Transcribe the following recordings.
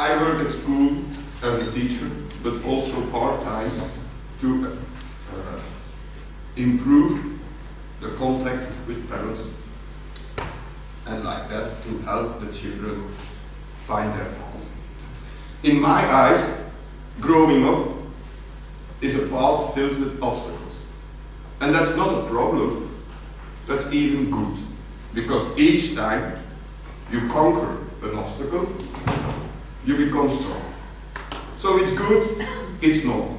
I work at school as a teacher, but also part-time to improve the contact with parents and like that to help the children find their path. In my eyes, growing up is a path filled with obstacles. And that's not a problem, that's even good. Because each time you conquer an obstacle, you become strong. So it's good, it's normal.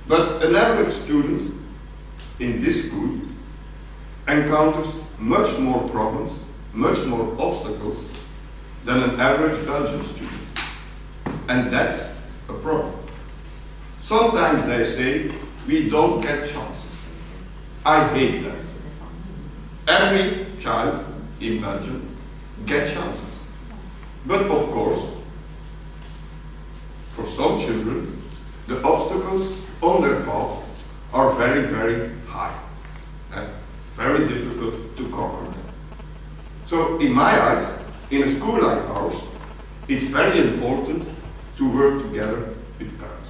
But an average student in this school encounters much more problems, much more obstacles than an average Belgian student. And that's a problem. Sometimes they say, we don't get chances. I hate that. Every child in Belgium gets chances. But of course, for some children, the obstacles on their path are very, very high and very difficult to conquer them. So in my eyes, in a school like ours, it's very important to work together with parents,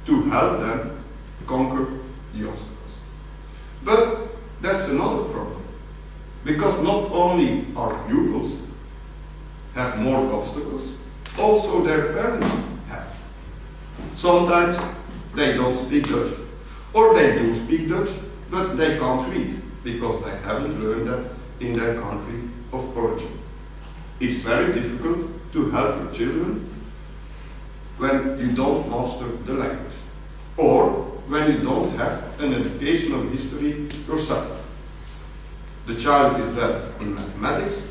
to help them conquer the obstacles. But that's another problem, because not only our pupils have more obstacles, also their parents have. Sometimes they don't speak Dutch, or they do speak Dutch, but they can't read, because they haven't learned that in their country of origin. It's very difficult to help your children when you don't master the language, or when you don't have an educational history yourself. The child is bad in mathematics.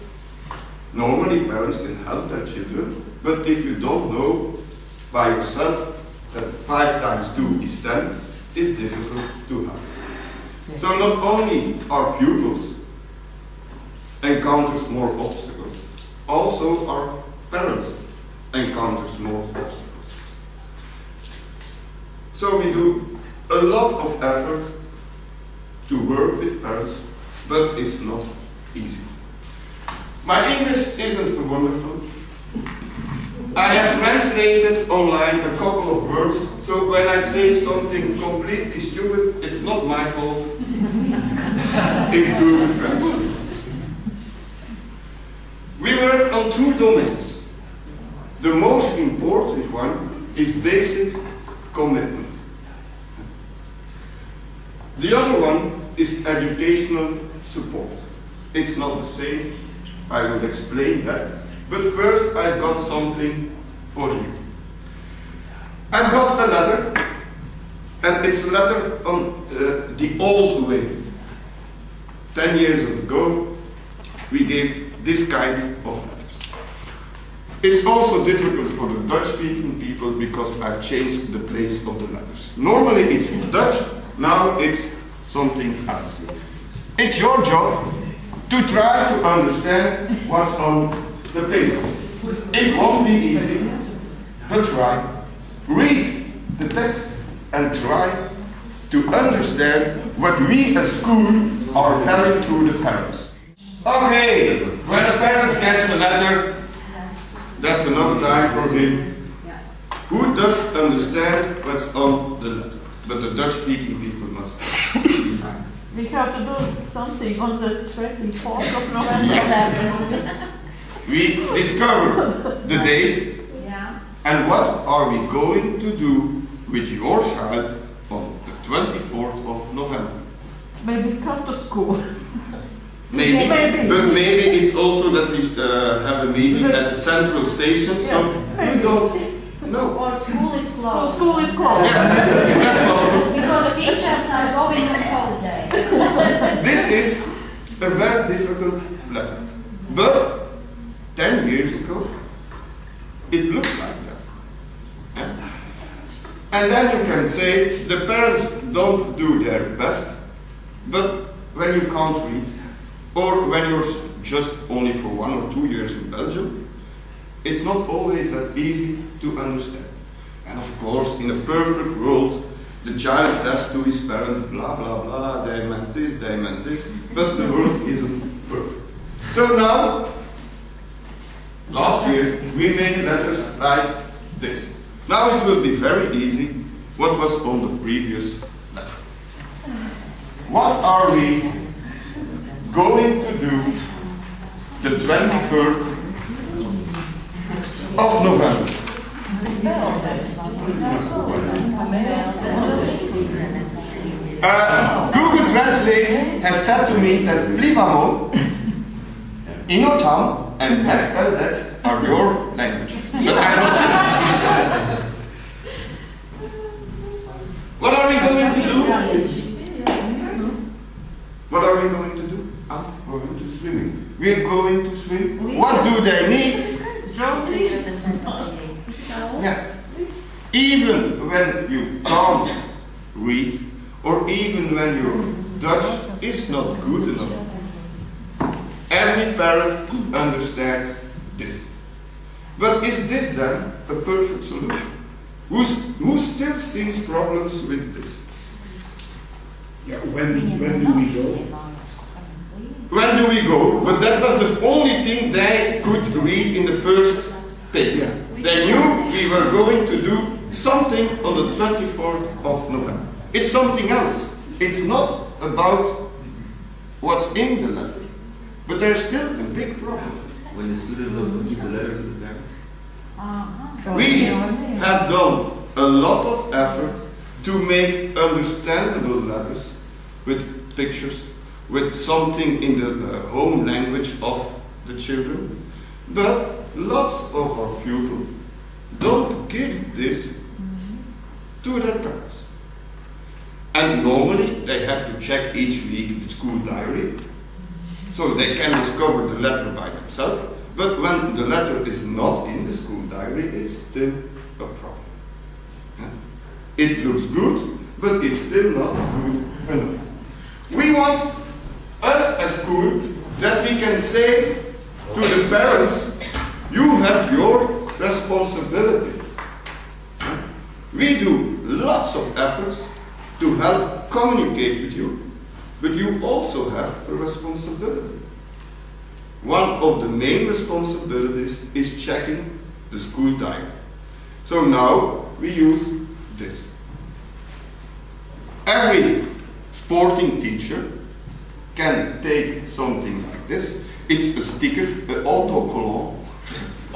Normally parents can help their children, but if you don't know by yourself that 5 times 2 is 10, it's difficult to help. So not only our pupils encounters more obstacles, also our parents encounters more obstacles. So we do a lot of effort to work with parents, but it's not easy. My English isn't wonderful. I have translated online a couple of words, so when I say something completely stupid, it's not my fault. It's Google Translate. We work on 2 domains. The most important one is basic commitment. The other one is educational support. It's not the same, I will explain that. But first I got something for you. I got a letter, and it's a letter on the old way. 10 years ago, we gave this kind of letters. It's also difficult for the Dutch-speaking people because I've changed the place of the letters. Normally it's Dutch, now it's something else. It's your job to try to understand what's on the paper. It won't be easy, but try. Read the text and try to understand what we as school are telling to the parents. Okay, when a parent gets a letter, that's enough time for him. Who does understand what's on the letter? But the Dutch-speaking people must decide. We have to do something on the 24th of November. We discover the date, and what are we going to do with your child on the 24th of November? Maybe come to school. Maybe. But maybe it's also that we have a meeting at the central station, so you don't know. Or school is closed. School is closed. Yeah, that's possible. Because teachers are going on holiday. This is a very difficult letter. But 10 years ago, it looked like that. Yeah? And then you can say the parents don't do their best, but when you can't read, or when you're just only for 1 or 2 years in Belgium, it's not always that easy to understand. And of course, in a perfect world, the child says to his parents, blah, blah, blah, they meant this, but the world isn't perfect. So now, Last year we made letters like this. Now it will be very easy what was on the previous letter. What are we going to do the 23rd of November? Google Translate has said to me that Plivamo, Inotam, and SLZ are your languages. But I'm not sure. What are we going to do? What are we going to do? We're going to swimming. We're going to swim. What do they need? Yes. Even when you can't read, or even when your Dutch is not good enough, every parent understands this. But is this then a perfect solution? Who still sees problems with this? Yeah, when do we go? When do we go? But that was the only thing they could read in the first paper. Yeah. They knew we were going to do something on the 24th of November. It's something else. It's not about what's in the letter. But there's still a big problem. When the student doesn't give the letter to the parents. We have done a lot of effort to make understandable letters with pictures, with something in the home language of the children. But lots of our pupils don't give this to their parents. And normally they have to check each week the school diary, so they can discover the letter by themselves. But when the letter is not in the school diary, it's still a problem. It looks good, but it's still not good enough. We want us as school that we can say to the parents, you have your responsibility. We do lots of efforts to help communicate with you, but you also have a responsibility. One of the main responsibilities is checking the school diary. So now we use this. Every sporting teacher can take something like this. It's a sticker, an autocollant.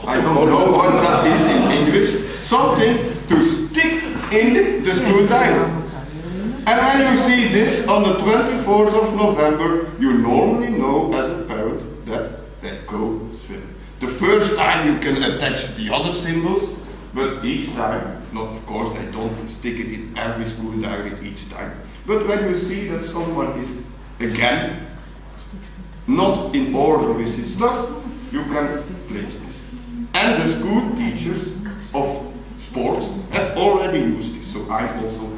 I don't know what that is in English. Something to stick in the school diary. And when you see this on the 24th of November, you normally know as a parent that they go swimming. The first time you can attach the other symbols, but each time, not of course they don't stick it in every school diary each time. But when you see that someone is again not in order with his stuff, you can place this. And the school teachers of sports have already used this, so I also.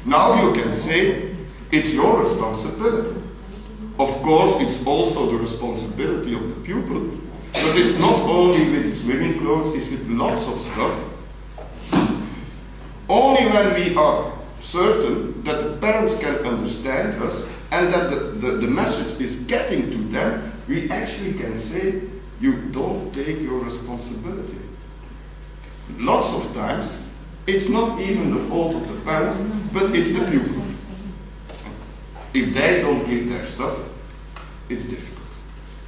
Now you can say, it's your responsibility. Of course, it's also the responsibility of the pupil, but it's not only with swimming clothes, it's with lots of stuff. Only when we are certain that the parents can understand us and that the message is getting to them, we actually can say, you don't take your responsibility. Lots of times, it's not even the fault of the parents, but it's the pupil. If they don't give their stuff, it's difficult.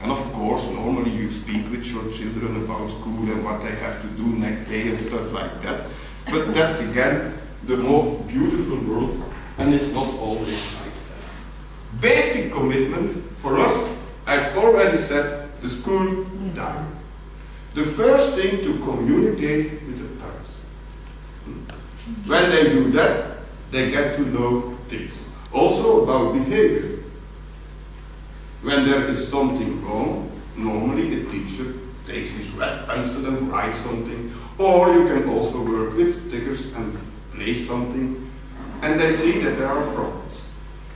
And of course, normally you speak with your children about school and what they have to do next day and stuff like that. But that's again the more beautiful world, and it's not always like that. Basic commitment for us, I've already said, the school diary. The first thing to communicate with the parents. When they do that, they get to know things. Also about behavior. When there is something wrong, normally the teacher takes his red pencil and writes something, or you can also work with stickers and place something, and they see that there are problems.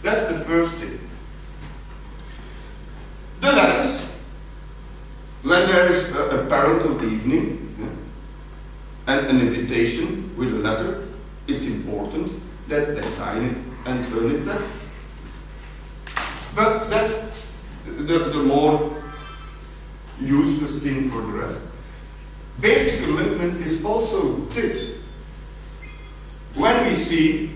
That's the first thing. The letters. When there is a parental evening and an invitation with a letter, it's important that they sign it and turn it back. But that's the more useless thing for the rest. basic commitment is also this. When we see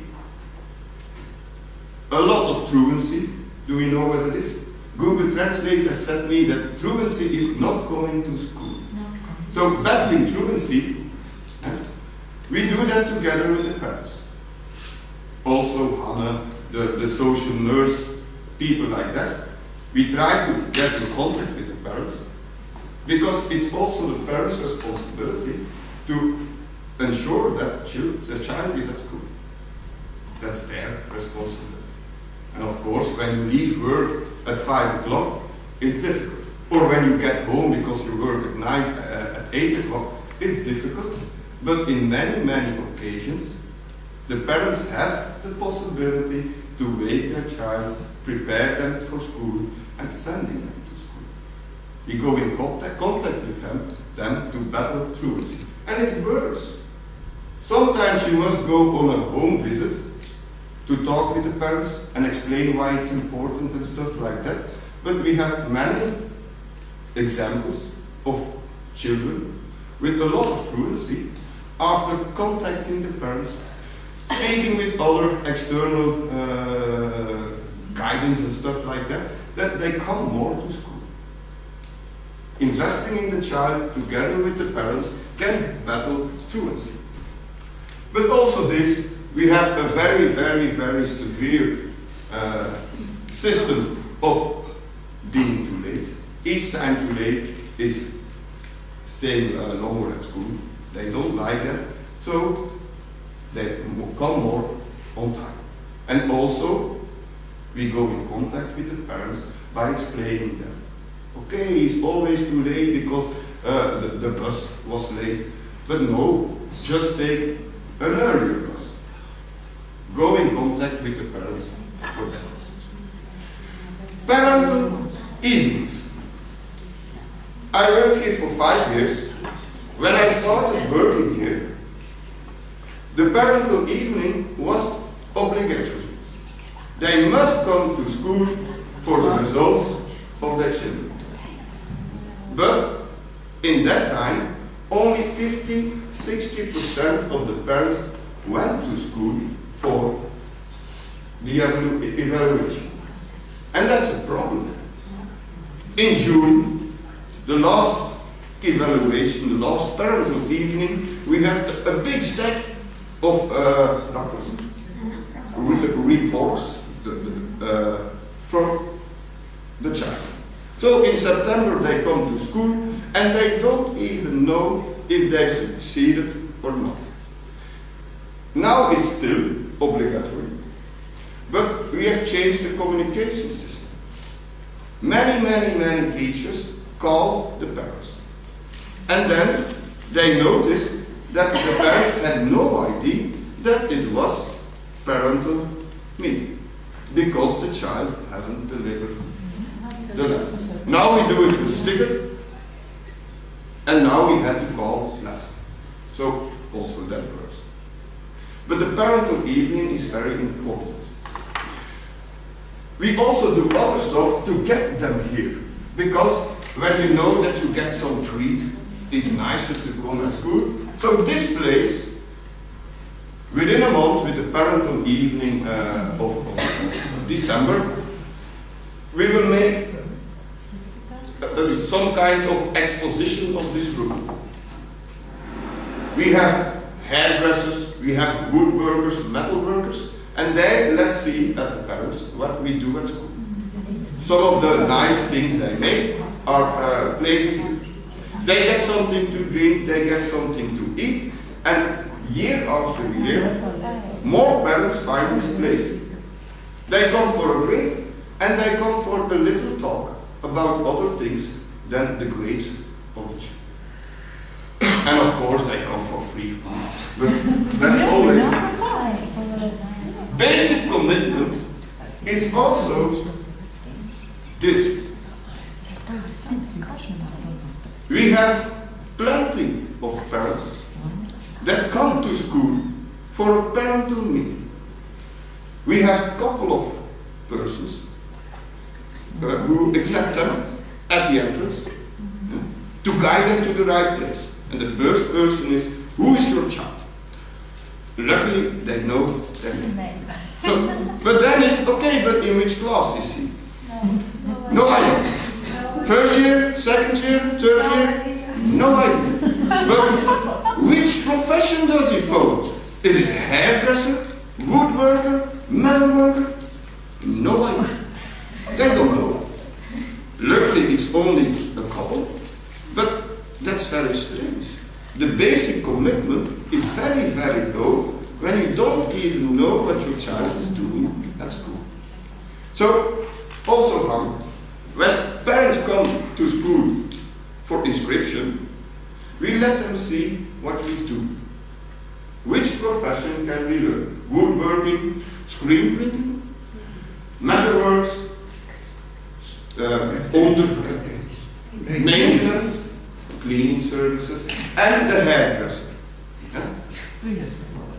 a lot of truancy, do we know what it is? Google Translate has said me that truancy is not coming to school. So battling truancy, we do that together with the parents. Also Hannah, the social nurse, people like that. We try to get in contact with the parents because it's also the parents' responsibility to ensure that the child is at school. That's their responsibility. And of course, when you leave work at 5 o'clock, it's difficult. Or when you get home because you work at 9, at 8 o'clock, it's difficult. But in many, many occasions, the parents have the possibility to wake their child, prepare them for school, and sending them to school. We go in contact with them to battle truancy. And it works. Sometimes you must go on a home visit to talk with the parents and explain why it's important and stuff like that. But we have many examples of children with a lot of truancy after contacting the parents, speaking with other external guidance and stuff like that, that they come more to school. Investing in the child together with the parents can battle truancy. But also this, we have a very, very, very severe system of being too late. Each time too late is staying longer at school. They don't like that, so they come more on time. And also, we go in contact with the parents by explaining them. Okay, he's always too late because the bus was late. But no, just take an earlier bus. Go in contact with the parents for that. Parental evenings. I work here for 5 years. When I started working here, the parental evening was obligatory. They must come to school for the results of their children. But in that time, only 50–60% of the parents went to school for the evaluation. And that's a problem. In June, the last evaluation, the last parental evening, we had a big stack of reports from the child. So in September they come to school and they don't even know if they succeeded or not. Now it's still obligatory, but we have changed the communication system. Many teachers call the parents. And then they notice that the parents had no idea that it was parental meeting because the child hasn't delivered the letter. Now we do it with a sticker, and now we had to call lesson. So also that works. But the parental evening is very important. We also do other stuff to get them here, because when you know that you get some treat, it's nicer to come at school. So this place, within a month with the parental evening of December, we will make some kind of exposition of this room. We have hairdressers, we have woodworkers, metal workers, and they let's see at the parents what we do at school. Some of the nice things they make are placed here. They get something to drink, they get something to eat, and year after year, more parents find this place. They come for a drink, and they come for a little talk about other things than the grades of the child. And of course, they come for free food. But that's always basic commitment is also this. We have plenty of parents that come to school for a parental meeting. We have a couple of persons who accept them at the entrance to guide them to the right place. And the first person is, who is your child? Luckily, they know their name. So, but then it's, okay, but in which class is he? No idea. First year, second year, third year? No idea. But which profession does he follow? Is it hairdresser, woodworker, metal worker? No idea. They don't know. Luckily, it's only a couple, but that's very strange. The basic commitment is very, very low when you don't even know what your child is doing at school. So, also, when parents come to school for inscription, we let them see what we do. Which profession can we learn? Woodworking, screen printing, metalworks, maintenance, cleaning services, and the hairdresser. Yeah?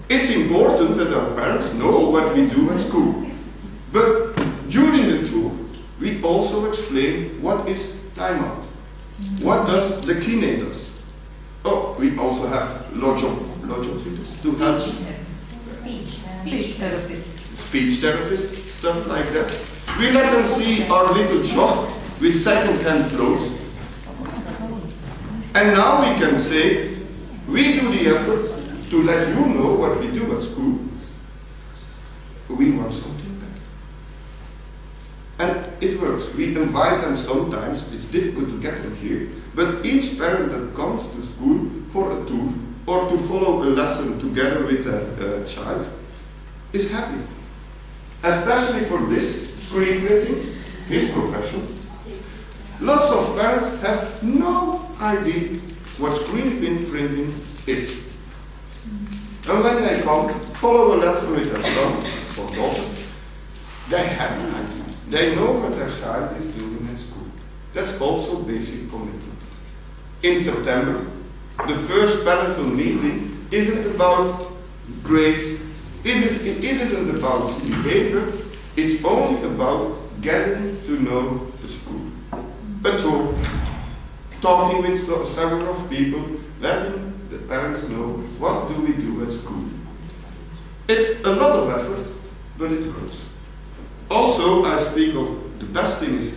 It's important that our parents know what we do at school. But during the tour, we also explain what is time out. What does the kine does? Oh, we also have logotherapists to help. Speech therapist, stuff like that. We let them see our little shop with second-hand clothes. And now we can say, we do the effort to let you know what we do at school. We want something back. And it works. We invite them sometimes, it's difficult to get them here, but each parent that comes to school for a tour or to follow a lesson together with their child is happy. Especially for this screen printing, his profession. Lots of parents have no idea what screen printing is. And when they come, follow a lesson with their son or daughter, they have an idea. They know what their child is doing at school. That's also basic commitment. In September, the first parental meeting isn't about grades, it isn't about behavior, it's only about getting to know the school. A tour, talking with several people, letting the parents know what do we do at school. It's a lot of effort, but it works. Also, I speak of the best thing is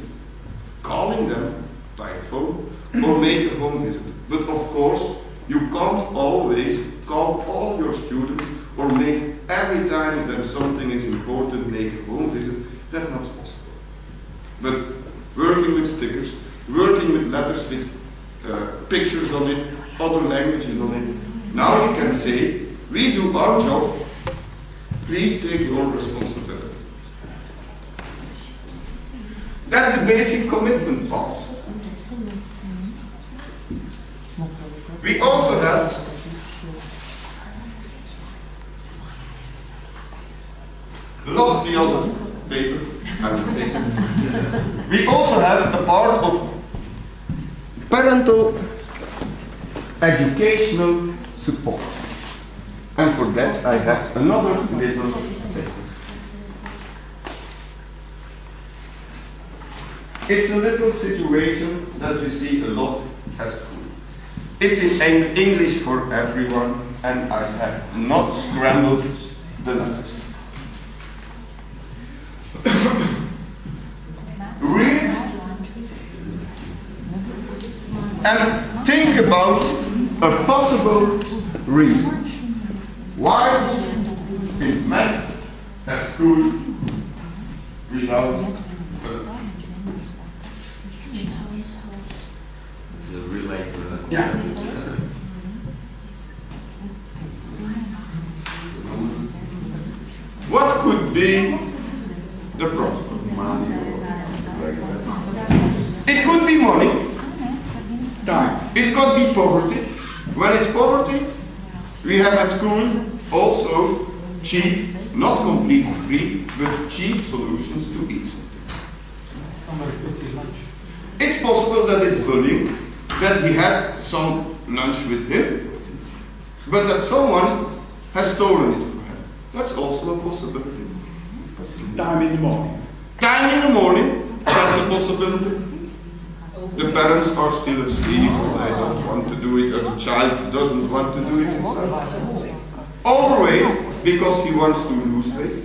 calling them by phone or make a home visit. But of course, you can't always call all your students or make every time that something is important, make a home visit. That's not possible. But working with stickers, working with letters with pictures on it, other languages on it. Now you can say, we do our job, please take your responsibility. That's the basic commitment part. We also have lost the other paper. We also have a part of parental educational support. And for that I have another little paper. It's a little situation that we see a lot at school. It's in English for everyone, and I have not scrambled the letters. Read and think about a possible reason. Why is maths at school without It's a real life. Yeah. What could be the problem? It could be money. Time. It could be poverty. When it's poverty, we have at school also cheap, not completely free, but cheap solutions to eat something. It's possible that it's bullying, that he had some lunch with him, but that someone has stolen it from him. That's also a possibility. Time in the morning. Time in the morning, that's a possibility. The parents are still asleep, or they don't want to do it, or the child doesn't want to do it himself. Overweight because he wants to lose weight.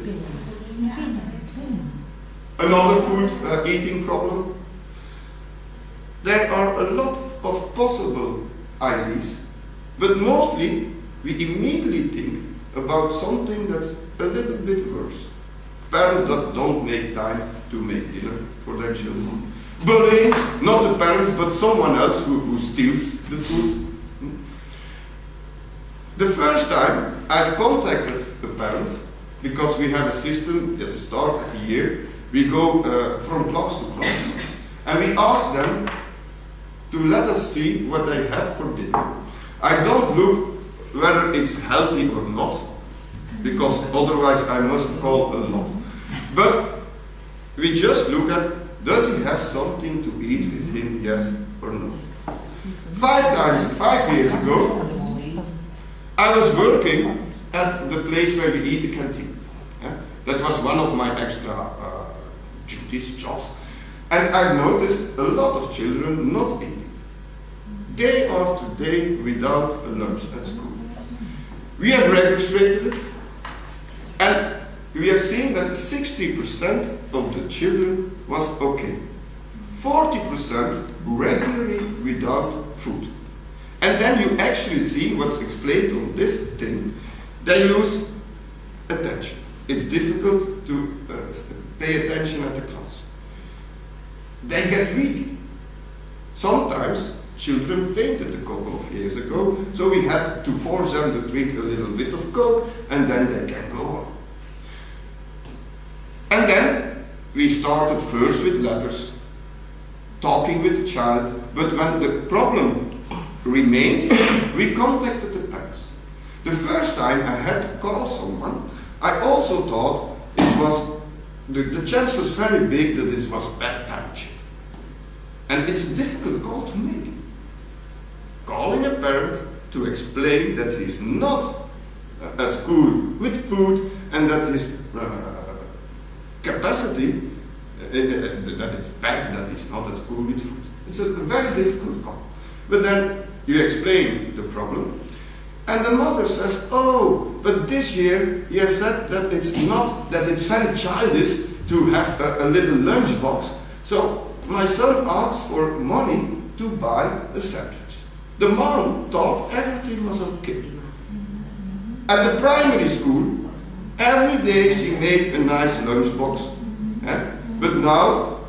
Another food eating problem. There are a lot of possible ideas, but mostly we immediately think about something that's a little bit worse. Parents that don't make time to make dinner for their children. Bullying, not the parents, but someone else who steals the food. The first time I've contacted a parent, because we have a system at the start of the year, we go from class to class, and we ask them to let us see what they have for dinner. I don't look whether it's healthy or not, because otherwise I must call a lot. But we just look at, does he have something to eat with him, yes or no? 5 years ago, I was working at the place where we eat the canteen. That was one of my extra duties, jobs. And I noticed a lot of children not eating. Day after day without a lunch at school. We have registered it, and we have seen that 60% of the children was okay. 40% regularly without food. And then you actually see what's explained on this thing. They lose attention. It's difficult to pay attention at the class. They get weak. Sometimes children fainted a couple of years ago, so we had to force them to drink a little bit of Coke, and then they can go on. And then we started first with letters, talking with the child, but when the problem remains, we contacted the parents. The first time I had to call someone, I also thought it was, the chance was very big that this was bad parenting. And it's a difficult call to make. Calling a parent to explain that he's not at school with food and that his capacity, that it's bad that he's not at school with food. It's a very difficult call. But then you explain the problem, and the mother says, oh, but this year he has said that it's not, that it's very childish to have a little lunchbox. So my son asked for money to buy a sandwich. The mom thought everything was okay. At the primary school, every day she made a nice lunchbox. But now,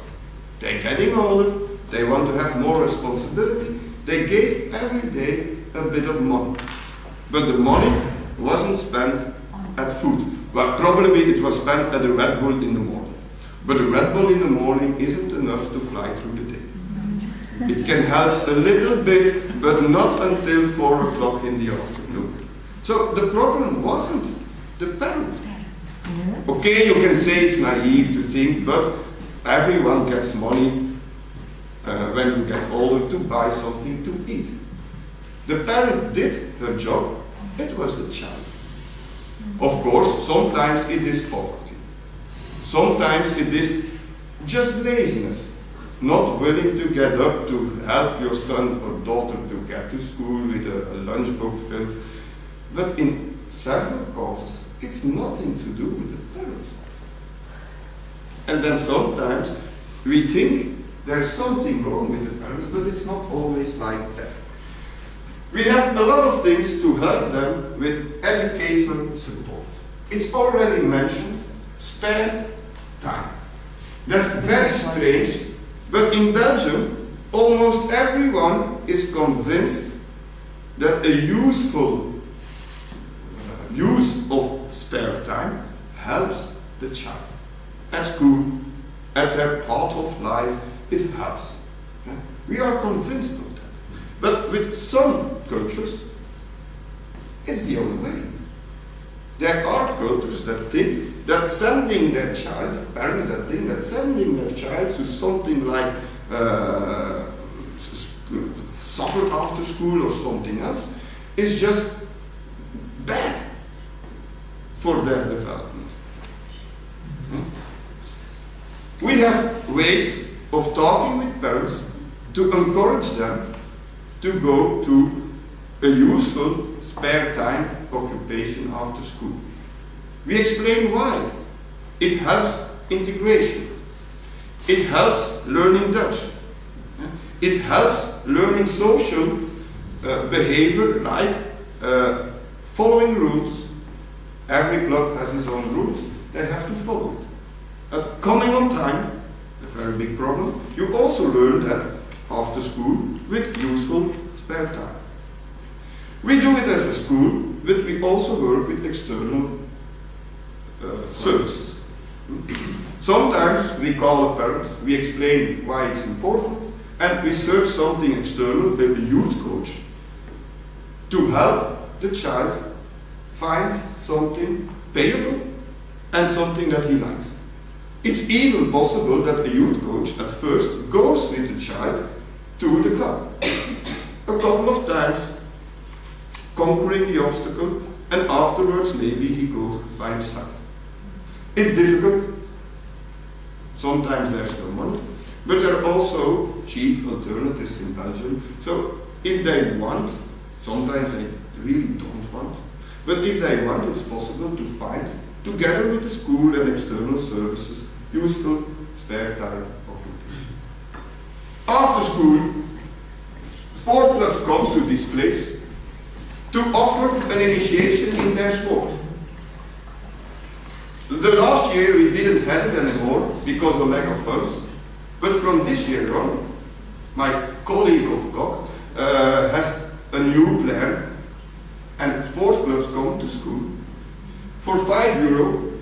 they're getting older, they want to have more responsibility. They gave every day a bit of money. But the money wasn't spent at food. Well, probably it was spent at a Red Bull in the morning. But a Red Bull in the morning isn't enough to fly through the day. It can help a little bit, but not until 4 o'clock in the afternoon. So the problem wasn't the parent. Okay, you can say it's naive to think, but everyone gets money when you get older to buy something to eat. The parent did her job, it was the child. Of course, sometimes it is poverty. Sometimes it is just laziness. Not willing to get up to help your son or daughter to get to school with a lunchbox filled. But in several causes, it's nothing to do with the parents. And then sometimes we think there's something wrong with the parents, but it's not always like that. We have a lot of things to help them with educational support. It's already mentioned, spare time. That's very strange, but in Belgium, almost everyone is convinced that a useful use of spare time helps the child. At school, at their part of life, it helps. We are convinced of that. But with some cultures, it's the only way. There are cultures that think that sending their child, parents that think that sending their child to something like soccer after school or something else is just bad for their development. We have ways of talking with parents to encourage them to go to a useful spare time occupation after school. We explain why. It helps integration. It helps learning Dutch. It helps learning social behavior like following rules. Every club has its own rules. They have to follow it. Coming on time, a very big problem. You also learn that after school with useful spare time. We do it as a school, but we also work with external services. Sometimes we call a parent, we explain why it's important, and we search something external with a youth coach to help the child find something payable and something that he likes. It's even possible that a youth coach at first goes with the child to the club. A couple of times, conquering the obstacle, and afterwards maybe he goes by himself. It's difficult. Sometimes there's no money, but there are also cheap alternatives in Belgium. So if they want, sometimes they really don't want, but if they want, it's possible to find, together with the school and external services, useful spare time occupation. After school, sport clubs come to this place to offer an initiation in their sport. The last year we didn't have it anymore because of lack of funds, but from this year on, my colleague of Kok has a new plan, and sport clubs come to school. For €5,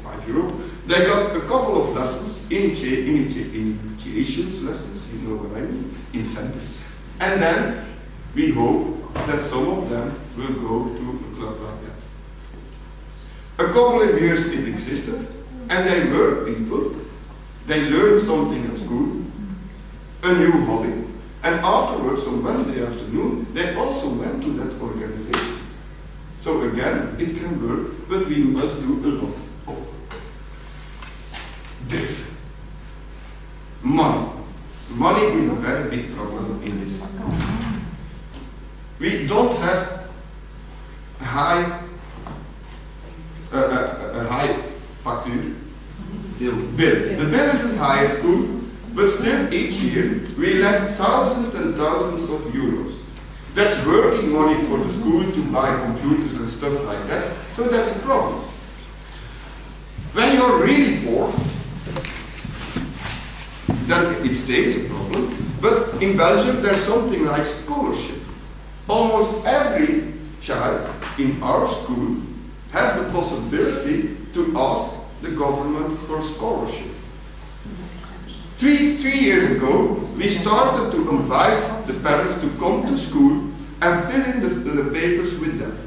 they got a couple of lessons, initiations lessons, you know what I mean, incentives. And then we hope that some of them will go to a club like that. A couple of years it existed, and they were people, they learned something at school, a new hobby, and afterwards on Wednesday afternoon, they also went to that organization. So again, it can work, but we must do a lot of this. Money. Money is a very big problem in this. We don't have a high factor bill. The bill isn't high at school, but still each year we lend thousands and thousands of euros. That's working money for the school to buy computers and stuff like that, so that's a problem. When you're really poor, then it stays a problem, but in Belgium there's something like scholarship. Almost every child in our school has the possibility to ask the government for scholarship. Three years ago, we started to invite the parents to come to school and fill in the papers with them.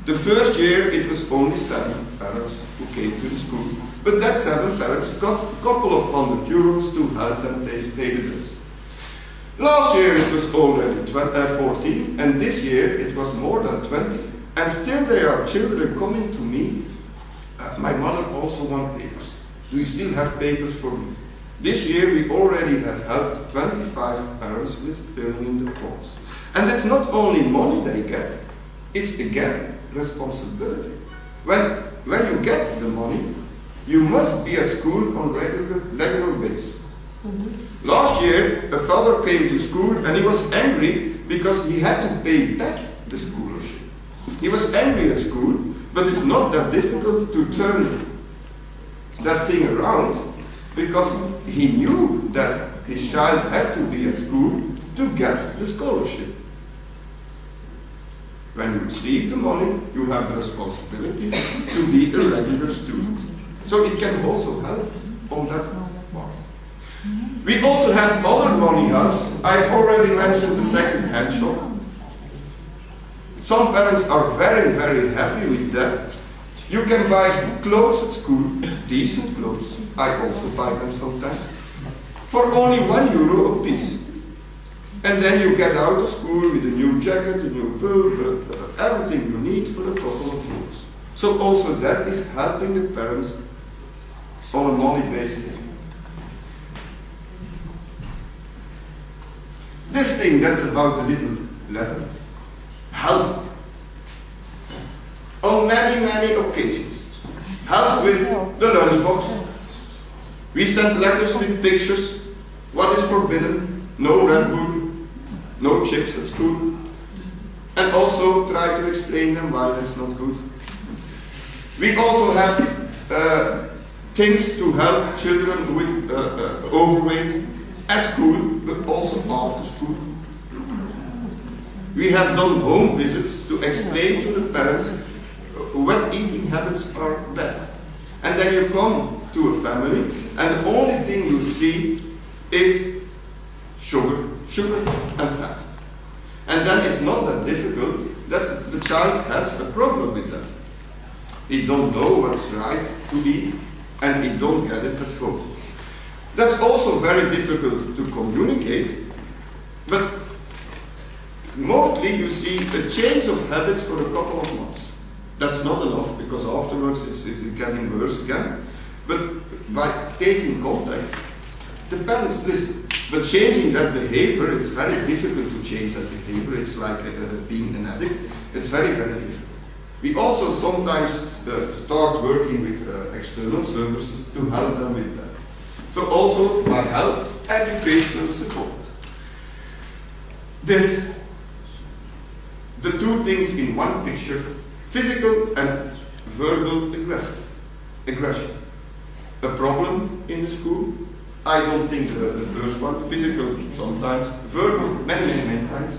The first year, it was only 7 parents who came to the school, but that 7 parents got a couple of €100 to help them pay the bills. Last year, it was already 14, and this year, it was more than 20, and still there are children coming to me. My mother also wants papers. Do you still have papers for me? This year we already have helped 25 parents with filling in the forms. And it's not only money they get, it's again responsibility. When you get the money, you must be at school on regular basis. Last year a father came to school and he was angry because he had to pay back the scholarship. He was angry at school, but it's not that difficult to turn that thing around, because he knew that his child had to be at school to get the scholarship. When you receive the money, you have the responsibility to be a regular student. So it can also help on that part. We also have other money helps. I've already mentioned the second-hand shop. Some parents are very, very happy with that. You can buy clothes at school, decent clothes. I also buy them sometimes, for only €1 a piece. And then you get out of school with a new jacket, a new pearl, everything you need for a couple of euros. So also that is helping the parents on a money-based thing. This thing that's about a little letter, help. On many, many occasions. Help with the lunchbox. We send letters with pictures. What is forbidden? No Red Bull, no chips at school. And also try to explain them why that's not good. We also have things to help children with overweight at school, but also after school. We have done home visits to explain to the parents what eating habits are bad. And then you come to a family, and the only thing you see is sugar and fat. And then it's not that difficult that the child has a problem with that. He don't know what's right to eat, and he don't get it at home. That's also very difficult to communicate, but mostly you see a change of habit for a couple of months. That's not enough, because afterwards it's getting worse again. But by taking contact, the parents listen. But changing that behavior, it's very difficult to change that behavior. It's like being an addict. It's very, very difficult. We also sometimes start working with external services to help them with that. So also by help, educational support. The two things in one picture, physical and verbal aggression. A problem in the school. I don't think the first one, physical sometimes, verbal many times.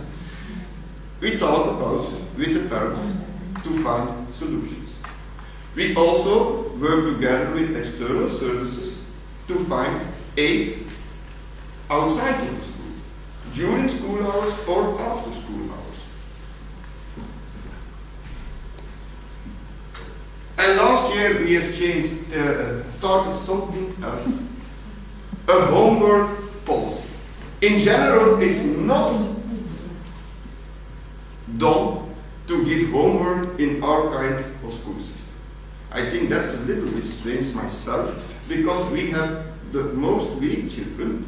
We thought about with the parents to find solutions. We also work together with external services to find aid outside of the school, during school hours or after school hours. And last year we have started something else. A homework policy. In general, it's not done to give homework in our kind of school system. I think that's a little bit strange myself, because we have the most weak children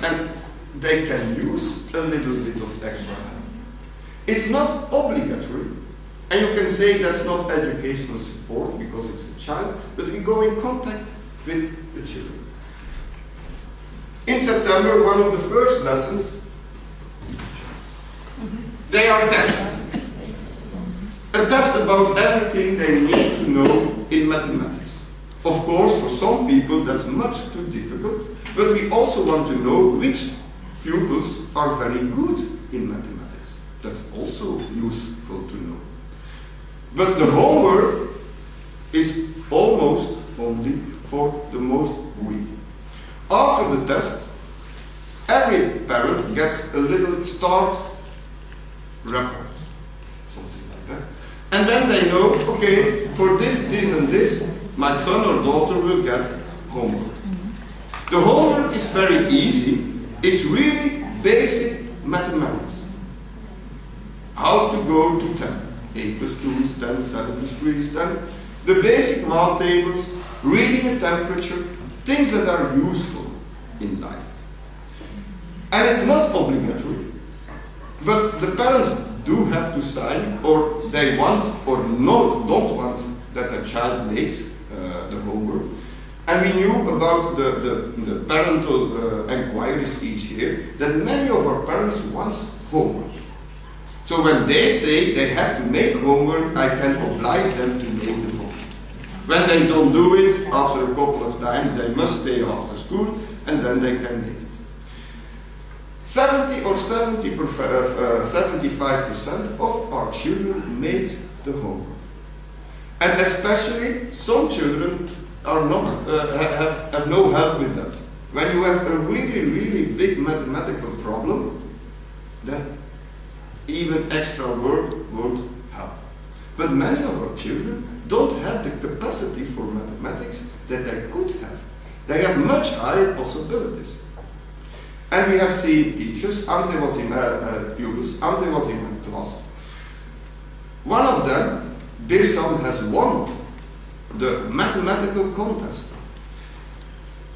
and they can use a little bit of extra help. It's not obligatory, and you can say that's not educational support because it's a child, but we go in contact with the children. In September, one of the first lessons, they are tested. A test about everything they need to know in mathematics. Of course, for some people that's much too difficult, but we also want to know which pupils are very good in mathematics. That's also useful to know. But the homework is almost only for the most weak. After the test, every parent gets a little start report, something like that. And then they know, okay, for this, and this, my son or daughter will get homework. The homework is very easy. It's really basic mathematics. How to go to 10. 8 plus 2 is 10, 7 plus 3 is 10. The basic math tables, reading a temperature, things that are useful in life. And it's not obligatory, but the parents do have to sign, or they want or don't want that a child makes the homework. And we knew about the parental inquiries each year that many of our parents want homework. So when they say they have to make homework, I can oblige them to make the homework. When they don't do it, after a couple of times, they must stay after school, and then they can make it. 70 or 75% of our children made the homework. And especially some children are not have no help with that. When you have a really, really big mathematical problem, then even extra work won't help. But many of our children don't have the capacity for mathematics that they could have. They have much higher possibilities. And we have seen teachers, Ante was in pupils, Ante was in my class. One of them, Birsan, has won the mathematical contest.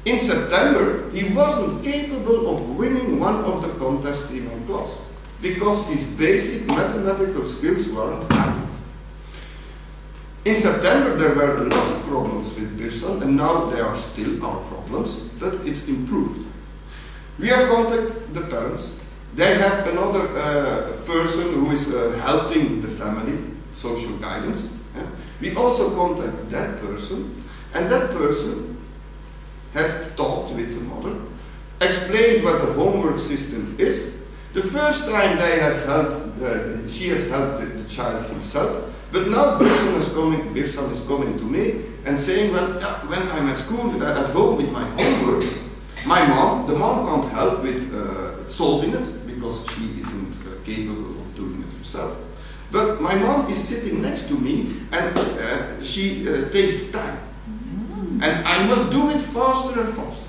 In September, he wasn't capable of winning one of the contests in our class because his basic mathematical skills weren't high. In September, there were a lot of problems with Birsan, and now there are still our problems, but it's improved. We have contacted the parents. They have another person who is helping the family, social guidance. We also contact that person, and that person has talked with the mother, explained what the homework system is. The first time they have helped, she has helped the child himself, but now Birsan is coming to me and saying, well, when I'm at school, at home with my homework, the mom can't help with solving it because she isn't capable of doing it herself. But my mom is sitting next to me and she takes time. And I must do it faster and faster.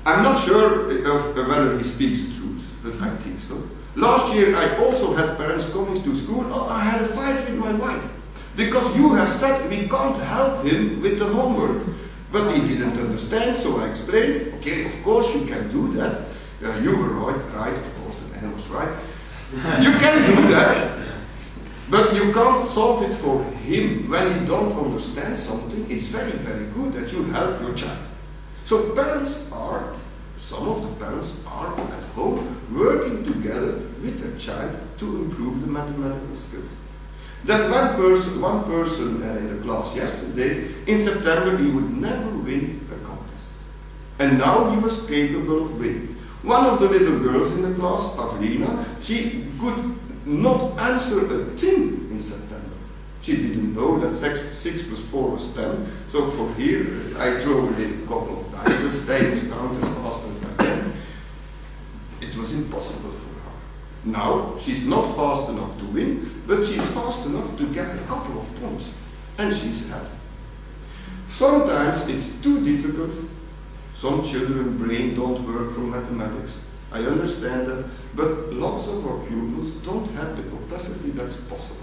I'm not sure whether he speaks truth, but I think so. Last year I also had parents coming to school. Oh, I had a fight with my wife because you have said we can't help him with the homework. But he didn't understand, so I explained, okay, of course you can do that. You were right, of course, the man was right. You can do that. But you can't solve it for him. When he don't understand something, it's very, very good that you help your child. So some of the parents are at home working together with their child to improve the mathematical skills. That one person in the class yesterday, in September, he would never win a contest. And now he was capable of winning. One of the little girls in the class, Pavlina, she could not answer a thing in September. She didn't know that 6 plus 4 was 10. So for here, I throw her in a couple of dice. They must count as fast as they can. It was impossible for her. Now, she's not fast enough to win, but she's fast enough to get a couple of points. And she's happy. Sometimes it's too difficult. Some children's brain don't work for mathematics. I understand that, but lots of our pupils don't have the capacity that's possible.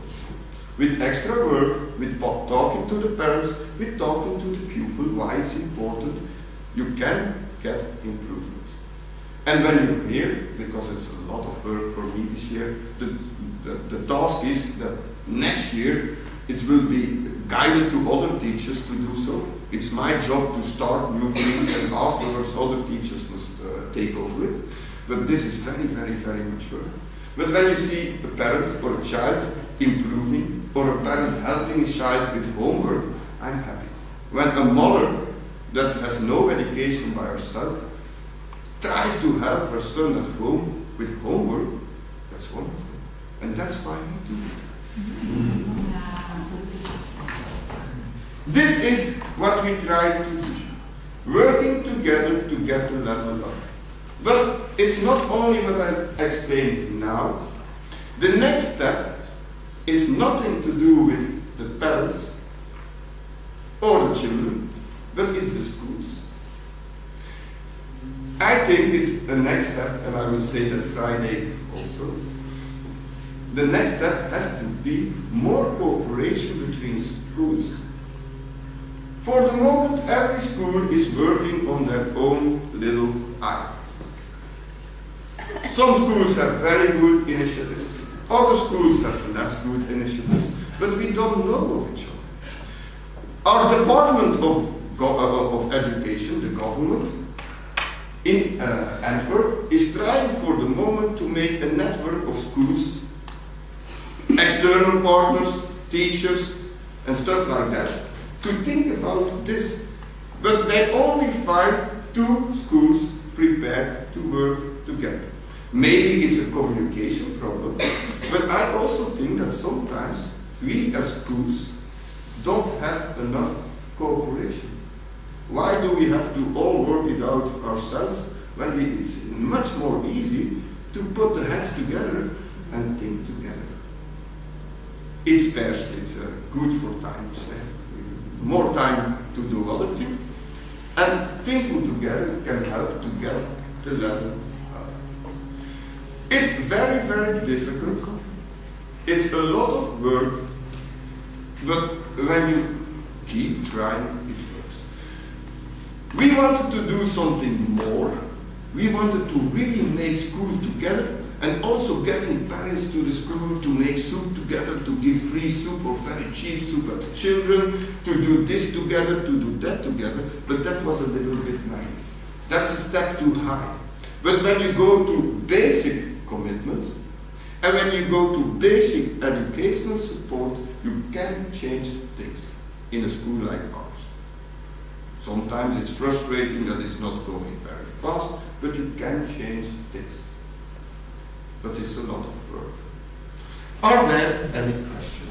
With extra work, with talking to the parents, with talking to the pupil why it's important, you can get improvement. And when you're here, because it's a lot of work for me this year, the task is that next year it will be guided to other teachers to do so. It's my job to start new things and afterwards other teachers must take over it. But this is very, very, very much work. But when you see a parent or a child improving, or a parent helping his child with homework, I'm happy. When a mother that has no education by herself tries to help her son at home with homework, that's wonderful. And that's why we do it. This is what we try to do. Working together to get the level up. But it's not only what I explained now. The next step is nothing to do with the parents or the children, but it's the schools. I think it's the next step, and I will say that Friday also. The next step has to be more cooperation between schools. For the moment, every school is working on their own little island. Some schools have very good initiatives. Other schools have less good initiatives, but we don't know of each other. Our Department of Education, the government, in Antwerp, is trying for the moment to make a network of schools, external partners, teachers, and stuff like that, to think about this. But they only find 2 schools prepared to work together. Maybe it's a communication problem, but I also think that sometimes we as schools don't have enough cooperation. Why do we have to all work it out ourselves when it's much more easy to put the heads together and think together? It's good for time, more time to do other things, and thinking together can help to get the level up. It's very, very difficult. It's a lot of work, but when you keep trying, it works. We wanted to do something more. We wanted to really make school together and also getting parents to the school to make soup together, to give free soup or very cheap soup at the children, to do this together, to do that together, but that was a little bit naive. That's a step too high. But when you go to basic commitment, and when you go to basic educational support, you can change things in a school like ours. Sometimes it's frustrating that it's not going very fast, but you can change things. But it's a lot of work. Are there any questions?